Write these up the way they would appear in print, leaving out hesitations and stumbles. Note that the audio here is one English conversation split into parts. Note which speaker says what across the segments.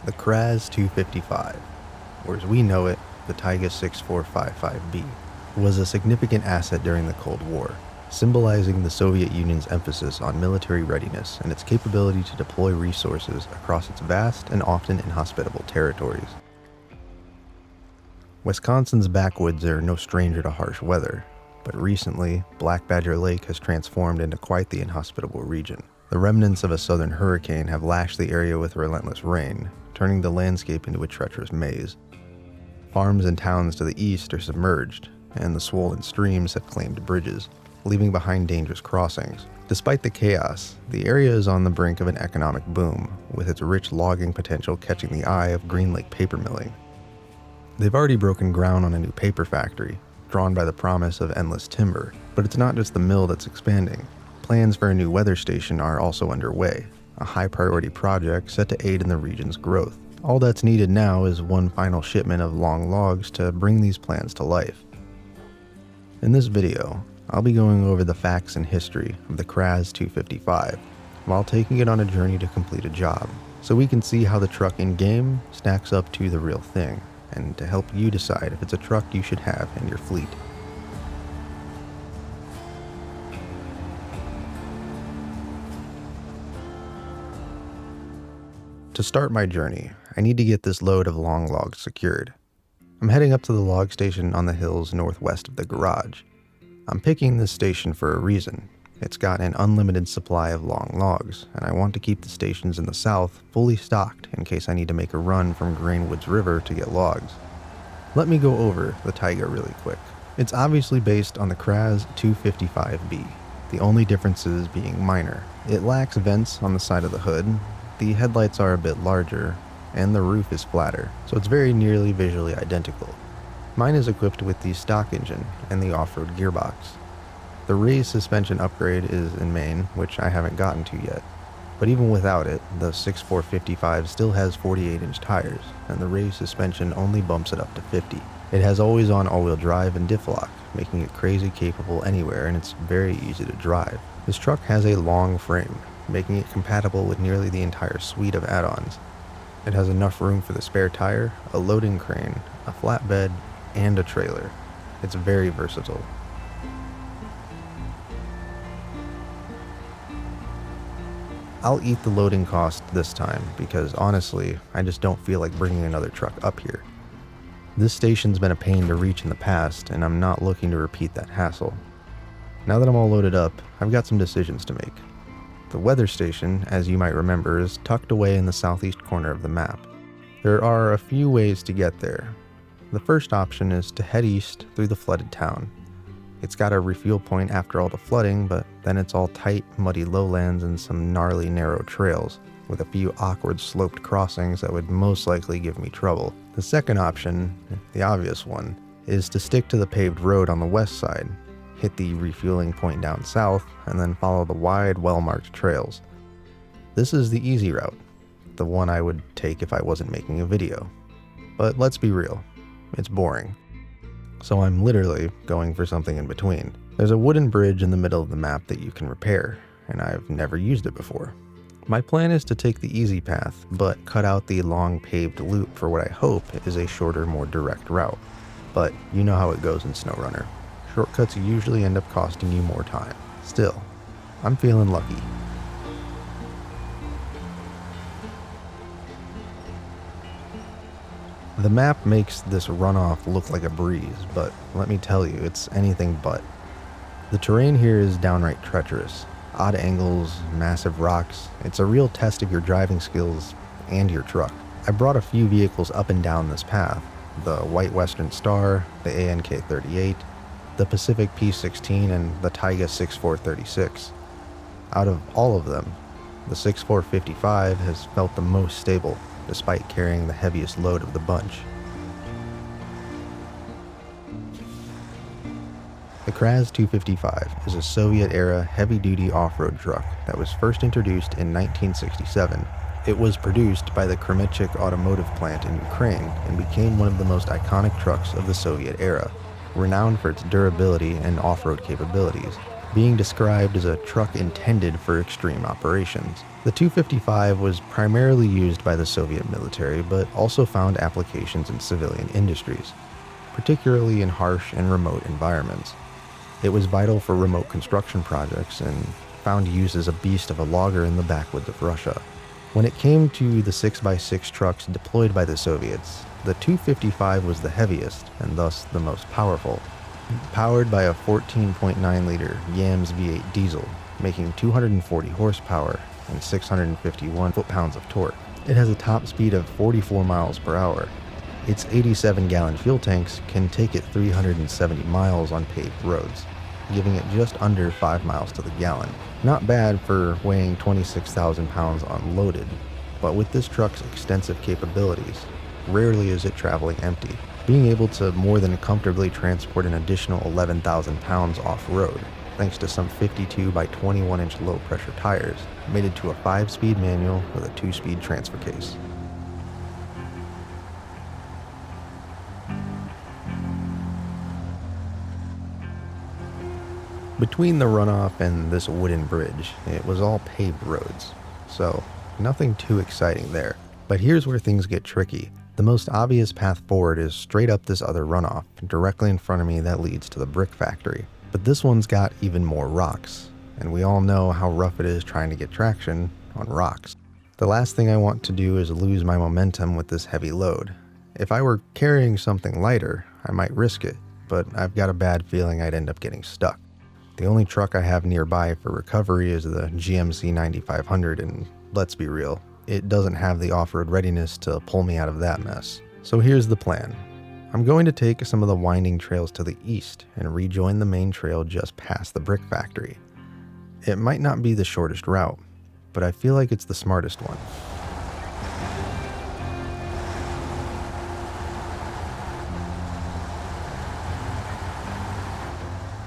Speaker 1: The KrAZ-255, or as we know it, the Tayga 6455B, was a significant asset during the Cold War, symbolizing the Soviet Union's emphasis on military readiness and its capability to deploy resources across its vast and often inhospitable territories. Wisconsin's backwoods are no stranger to harsh weather, but recently, Black Badger Lake has transformed into quite the inhospitable region. The remnants of a southern hurricane have lashed the area with relentless rain, turning the landscape into a treacherous maze. Farms and towns to the east are submerged, and the swollen streams have claimed bridges, leaving behind dangerous crossings. Despite the chaos, the area is on the brink of an economic boom, with its rich logging potential catching the eye of Green Lake paper milling. They've already broken ground on a new paper factory, drawn by the promise of endless timber, but it's not just the mill that's expanding. Plans for a new weather station are also underway, a high-priority project set to aid in the region's growth. All that's needed now is one final shipment of long logs to bring these plans to life. In this video, I'll be going over the facts and history of the KrAZ-255 while taking it on a journey to complete a job, so we can see how the truck in-game stacks up to the real thing, and to help you decide if it's a truck you should have in your fleet. To start my journey, I need to get this load of long logs secured. I'm heading up to the log station on the hills northwest of the garage. I'm picking this station for a reason. It's got an unlimited supply of long logs, and I want to keep the stations in the south fully stocked in case I need to make a run from Grainwoods River to get logs. Let me go over the Tayga really quick. It's obviously based on the KrAZ-255B, the only differences being minor. It lacks vents on the side of the hood, the headlights are a bit larger, and the roof is flatter, so it's very nearly visually identical. Mine is equipped with the stock engine and the off-road gearbox. The raised suspension upgrade is in main, which I haven't gotten to yet. But even without it, the 6455 still has 48-inch tires, and the raised suspension only bumps it up to 50. It has always-on all-wheel drive and diff lock, making it crazy capable anywhere, and it's very easy to drive. This truck has a long frame, making it compatible with nearly the entire suite of add-ons. It has enough room for the spare tire, a loading crane, a flatbed, and a trailer. It's very versatile. I'll eat the loading cost this time because honestly, I just don't feel like bringing another truck up here. This station's been a pain to reach in the past, and I'm not looking to repeat that hassle. Now that I'm all loaded up, I've got some decisions to make. The weather station, as you might remember, is tucked away in the southeast corner of the map. There are a few ways to get there. The first option is to head east through the flooded town. It's got a refuel point after all the flooding, but then it's all tight, muddy lowlands and some gnarly, narrow trails, with a few awkward sloped crossings that would most likely give me trouble. The second option, the obvious one, is to stick to the paved road on the west side, hit the refueling point down south, and then follow the wide, well-marked trails. This is the easy route, the one I would take if I wasn't making a video. But let's be real, it's boring. So I'm literally going for something in between. There's a wooden bridge in the middle of the map that you can repair, and I've never used it before. My plan is to take the easy path, but cut out the long paved loop for what I hope is a shorter, more direct route. But you know how it goes in Snowrunner. Shortcuts usually end up costing you more time. Still, I'm feeling lucky. The map makes this runoff look like a breeze, but let me tell you, it's anything but. The terrain here is downright treacherous. Odd angles, massive rocks. It's a real test of your driving skills and your truck. I brought a few vehicles up and down this path. The White Western Star, the ANK-38, the Pacific P16, and the Tayga 6436. Out of all of them, the 6455 has felt the most stable, despite carrying the heaviest load of the bunch. The KrAZ-255 is a Soviet-era heavy-duty off-road truck that was first introduced in 1967. It was produced by the KrAZ automotive plant in Ukraine and became one of the most iconic trucks of the Soviet era, renowned for its durability and off-road capabilities. being described as a truck intended for extreme operations. The 255 was primarily used by the Soviet military, but also found applications in civilian industries, particularly in harsh and remote environments. It was vital for remote construction projects and found use as a beast of a logger in the backwoods of Russia. When it came to the 6x6 trucks deployed by the Soviets, the 255 was the heaviest and thus the most powerful. Powered by a 14.9-liter Yams V8 diesel, making 240 horsepower and 651 foot-pounds of torque. It has a top speed of 44 miles per hour. Its 87-gallon fuel tanks can take it 370 miles on paved roads, giving it just under 5 miles to the gallon. Not bad for weighing 26,000 pounds unloaded, but with this truck's extensive capabilities, rarely is it traveling empty. Being able to more than comfortably transport an additional 11,000 pounds off-road, thanks to some 52 by 21-inch low-pressure tires, made it to a 5-speed manual with a 2-speed transfer case. Between the runoff and this wooden bridge, it was all paved roads, so nothing too exciting there. But here's where things get tricky. The most obvious path forward is straight up this other runoff, directly in front of me that leads to the brick factory. But this one's got even more rocks, and we all know how rough it is trying to get traction on rocks. The last thing I want to do is lose my momentum with this heavy load. If I were carrying something lighter, I might risk it, but I've got a bad feeling I'd end up getting stuck. The only truck I have nearby for recovery is the GMC 9500, and let's be real, it doesn't have the off-road readiness to pull me out of that mess. So here's the plan. I'm going to take some of the winding trails to the east and rejoin the main trail just past the brick factory. It might not be the shortest route, but I feel like it's the smartest one.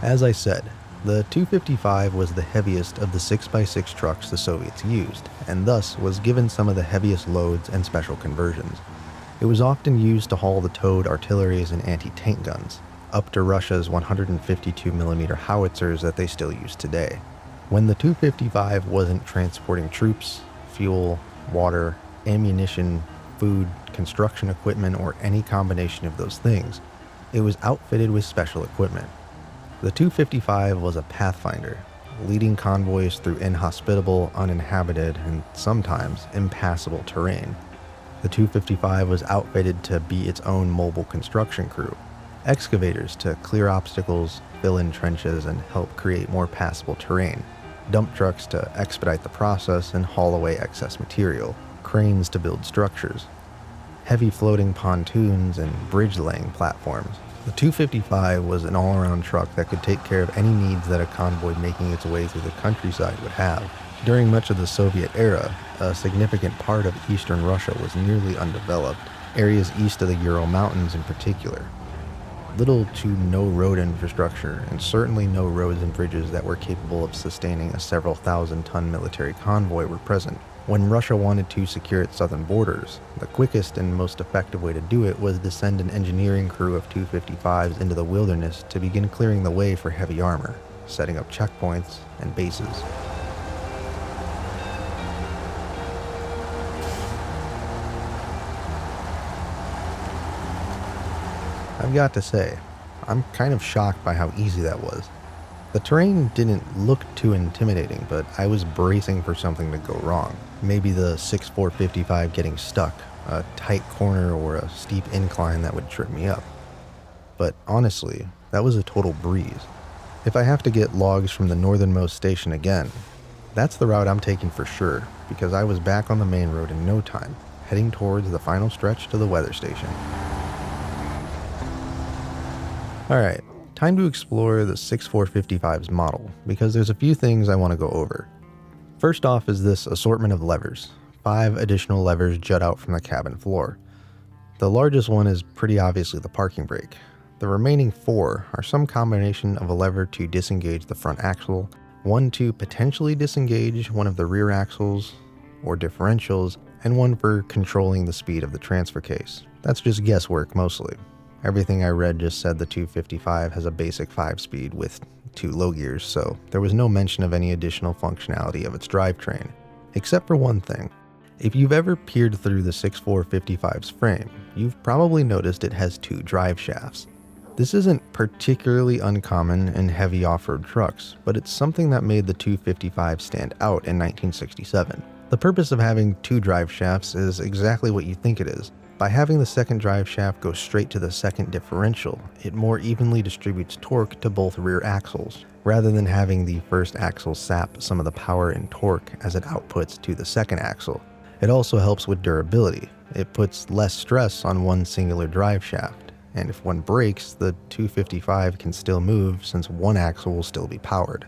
Speaker 1: As I said, the 255 was the heaviest of the 6x6 trucks the Soviets used, and thus was given some of the heaviest loads and special conversions. It was often used to haul the towed artilleries and anti-tank guns, up to Russia's 152mm howitzers that they still use today. When the 255 wasn't transporting troops, fuel, water, ammunition, food, construction equipment, or any combination of those things, it was outfitted with special equipment. The 255 was a pathfinder, leading convoys through inhospitable, uninhabited, and sometimes impassable terrain. The 255 was outfitted to be its own mobile construction crew, excavators to clear obstacles, fill in trenches, and help create more passable terrain, dump trucks to expedite the process and haul away excess material, cranes to build structures, heavy floating pontoons, and bridge-laying platforms. The 255 was an all-around truck that could take care of any needs that a convoy making its way through the countryside would have. During much of the Soviet era, a significant part of eastern Russia was nearly undeveloped, areas east of the Ural Mountains in particular. Little to no road infrastructure, and certainly no roads and bridges that were capable of sustaining a several thousand-ton military convoy were present. When Russia wanted to secure its southern borders, the quickest and most effective way to do it was to send an engineering crew of 255s into the wilderness to begin clearing the way for heavy armor, setting up checkpoints and bases. I've got to say, I'm kind of shocked by how easy that was. The terrain didn't look too intimidating, but I was bracing for something to go wrong. Maybe the 6.455 getting stuck, a tight corner, or a steep incline that would trip me up. But honestly, that was a total breeze. If I have to get logs from the northernmost station again, that's the route I'm taking for sure, because I was back on the main road in no time, heading towards the final stretch to the weather station. Alright, time to explore the 6.455's model, because there's a few things I want to go over. First off is this assortment of levers. 5 additional levers jut out from the cabin floor. The largest one is pretty obviously the parking brake. The remaining 4 are some combination of a lever to disengage the front axle, one to potentially disengage one of the rear axles or differentials, and one for controlling the speed of the transfer case. That's just guesswork mostly. Everything I read just said the 255 has a basic 5-speed with 2 low gears, so there was no mention of any additional functionality of its drivetrain, except for one thing. If you've ever peered through the 6455's frame, you've probably noticed it has 2 drive shafts. This isn't particularly uncommon in heavy off-road trucks, but it's something that made the 255 stand out in 1967. The purpose of having 2 drive shafts is exactly what you think it is. By having the second drive shaft go straight to the second differential, it more evenly distributes torque to both rear axles, rather than having the first axle sap some of the power and torque as it outputs to the second axle. It also helps with durability. It puts less stress on one singular drive shaft, and if one breaks, the 255 can still move since one axle will still be powered.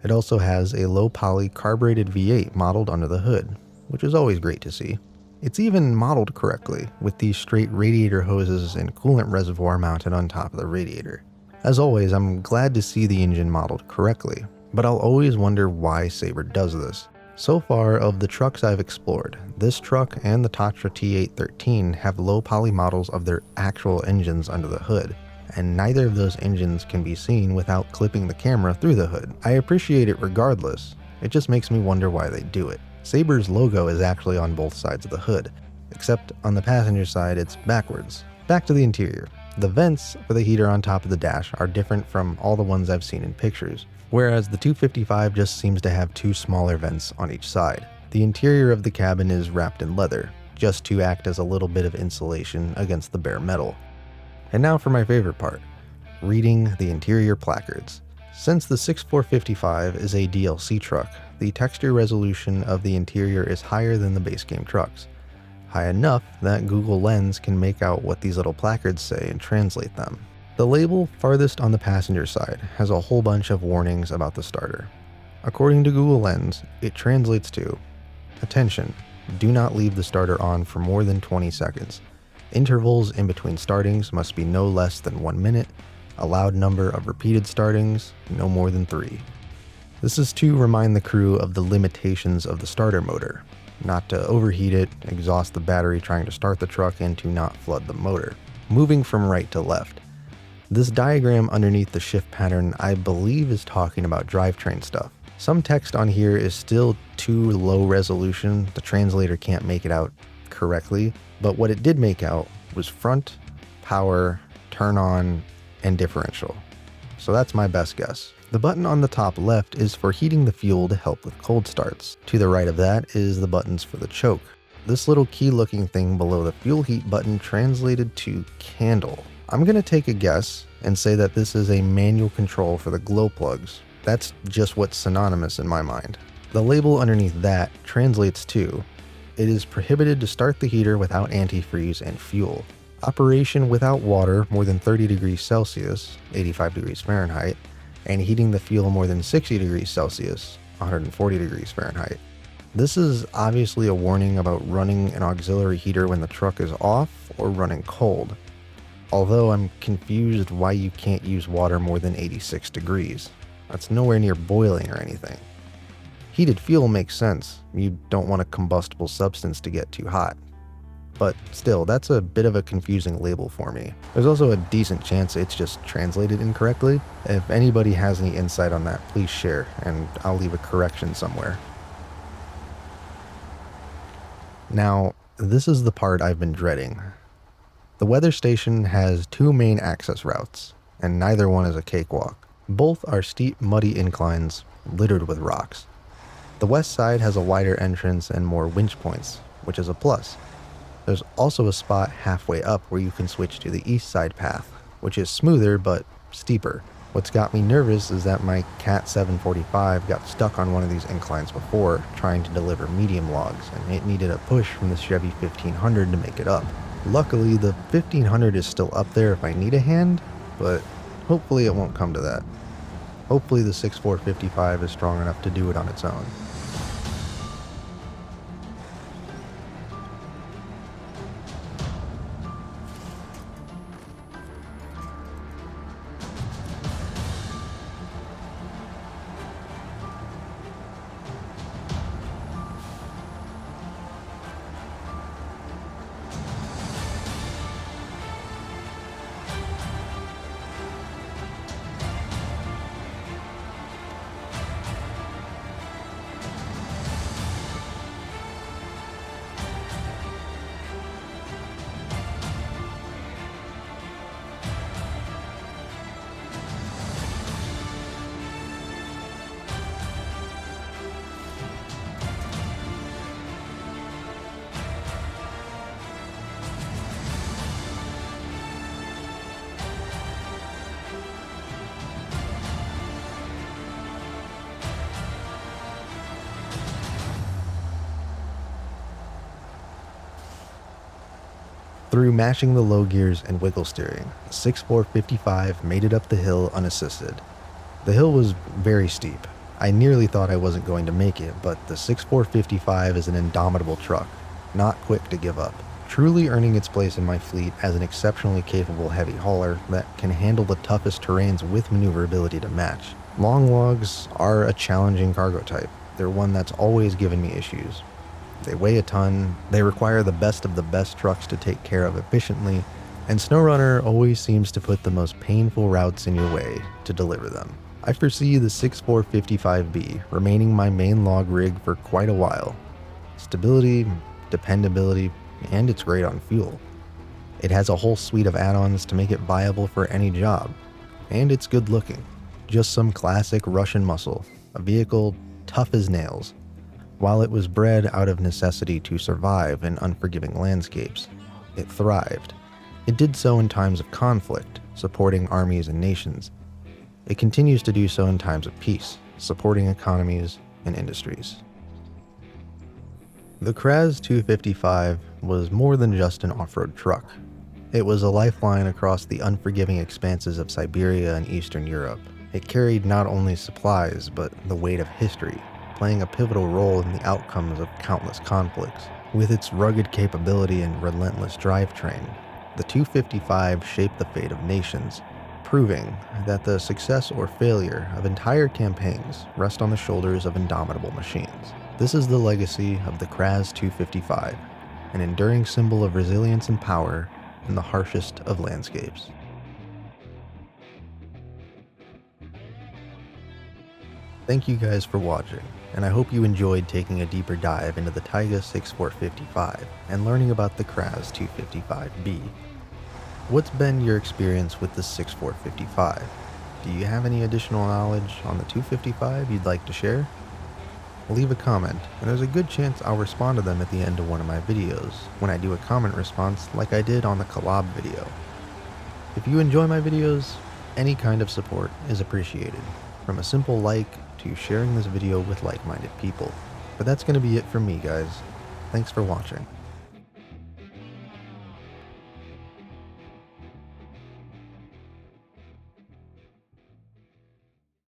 Speaker 1: It also has a low-poly carbureted V8 modeled under the hood, which is always great to see. It's even modeled correctly, with these straight radiator hoses and coolant reservoir mounted on top of the radiator. As always, I'm glad to see the engine modeled correctly, but I'll always wonder why Sabre does this. So far, of the trucks I've explored, this truck and the Tatra T813 have low-poly models of their actual engines under the hood, and neither of those engines can be seen without clipping the camera through the hood. I appreciate it regardless, it just makes me wonder why they do it. Sabre's logo is actually on both sides of the hood, except on the passenger side it's backwards. Back to the interior. The vents for the heater on top of the dash are different from all the ones I've seen in pictures, whereas the 255 just seems to have 2 smaller vents on each side. The interior of the cabin is wrapped in leather, just to act as a little bit of insulation against the bare metal. And now for my favorite part, reading the interior placards. Since the 6455 is a DLC truck, the texture resolution of the interior is higher than the base game trucks. High enough that Google Lens can make out what these little placards say and translate them. The label farthest on the passenger side has a whole bunch of warnings about the starter. According to Google Lens, it translates to, "Attention, do not leave the starter on for more than 20 seconds. Intervals in between startings must be no less than 1 minute. Allowed number of repeated startings, no more than 3. This is to remind the crew of the limitations of the starter motor, not to overheat it, exhaust the battery trying to start the truck, and to not flood the motor. Moving from right to left. This diagram underneath the shift pattern I believe is talking about drivetrain stuff. Some text on here is still too low resolution, the translator can't make it out correctly, but what it did make out was front, power, turn on, and differential. So that's my best guess. The button on the top left is for heating the fuel to help with cold starts. To the right of that is the buttons for the choke. This little key looking thing below the fuel heat button translated to candle. I'm gonna take a guess and say that this is a manual control for the glow plugs. That's just what's synonymous in my mind. The label underneath that translates to, it is prohibited to start the heater without antifreeze and fuel. Operation without water more than 30 degrees Celsius, 85 degrees Fahrenheit, and heating the fuel more than 60 degrees Celsius, 140 degrees Fahrenheit. This is obviously a warning about running an auxiliary heater when the truck is off or running cold. Although I'm confused why you can't use water more than 86 degrees. That's nowhere near boiling or anything. Heated fuel makes sense. You don't want a combustible substance to get too hot. But still, that's a bit of a confusing label for me. There's also a decent chance it's just translated incorrectly. If anybody has any insight on that, please share, and I'll leave a correction somewhere. Now, this is the part I've been dreading. The weather station has 2 main access routes, and neither one is a cakewalk. Both are steep, muddy inclines littered with rocks. The west side has a wider entrance and more winch points, which is a plus. There's also a spot halfway up where you can switch to the east side path, which is smoother but steeper. What's got me nervous is that my KrAZ-255 got stuck on one of these inclines before trying to deliver medium logs, and it needed a push from the Chevy 1500 to make it up. Luckily, the 1500 is still up there if I need a hand, but hopefully it won't come to that. Hopefully the 6455 is strong enough to do it on its own. Through mashing the low gears and wiggle steering, the 6455 made it up the hill unassisted. The hill was very steep. I nearly thought I wasn't going to make it, but the 6455 is an indomitable truck, not quick to give up, truly earning its place in my fleet as an exceptionally capable heavy hauler that can handle the toughest terrains with maneuverability to match. Long logs are a challenging cargo type. They're one that's always given me issues. They weigh a ton, they require the best of the best trucks to take care of efficiently, and Snowrunner always seems to put the most painful routes in your way to deliver them. I foresee the 6455B remaining my main log rig for quite a while. Stability, dependability, and it's great on fuel. It has a whole suite of add-ons to make it viable for any job, and it's good looking. Just some classic Russian muscle, a vehicle tough as nails. While it was bred out of necessity to survive in unforgiving landscapes, it thrived. It did so in times of conflict, supporting armies and nations. It continues to do so in times of peace, supporting economies and industries. The KrAZ-255 was more than just an off-road truck. It was a lifeline across the unforgiving expanses of Siberia and Eastern Europe. It carried not only supplies, but the weight of history, playing a pivotal role in the outcomes of countless conflicts. With its rugged capability and relentless drivetrain, the 255 shaped the fate of nations, proving that the success or failure of entire campaigns rest on the shoulders of indomitable machines. This is the legacy of the KrAZ-255, an enduring symbol of resilience and power in the harshest of landscapes. Thank you guys for watching, and I hope you enjoyed taking a deeper dive into the Tayga 6455 and learning about the KrAZ-255B. What's been your experience with the 6455? Do you have any additional knowledge on the 255 you'd like to share? Leave a comment, and there's a good chance I'll respond to them at the end of one of my videos, when I do a comment response like I did on the collab video. If you enjoy my videos, any kind of support is appreciated, from a simple like to sharing this video with like-minded people. But that's going to be it from me, guys. Thanks for watching.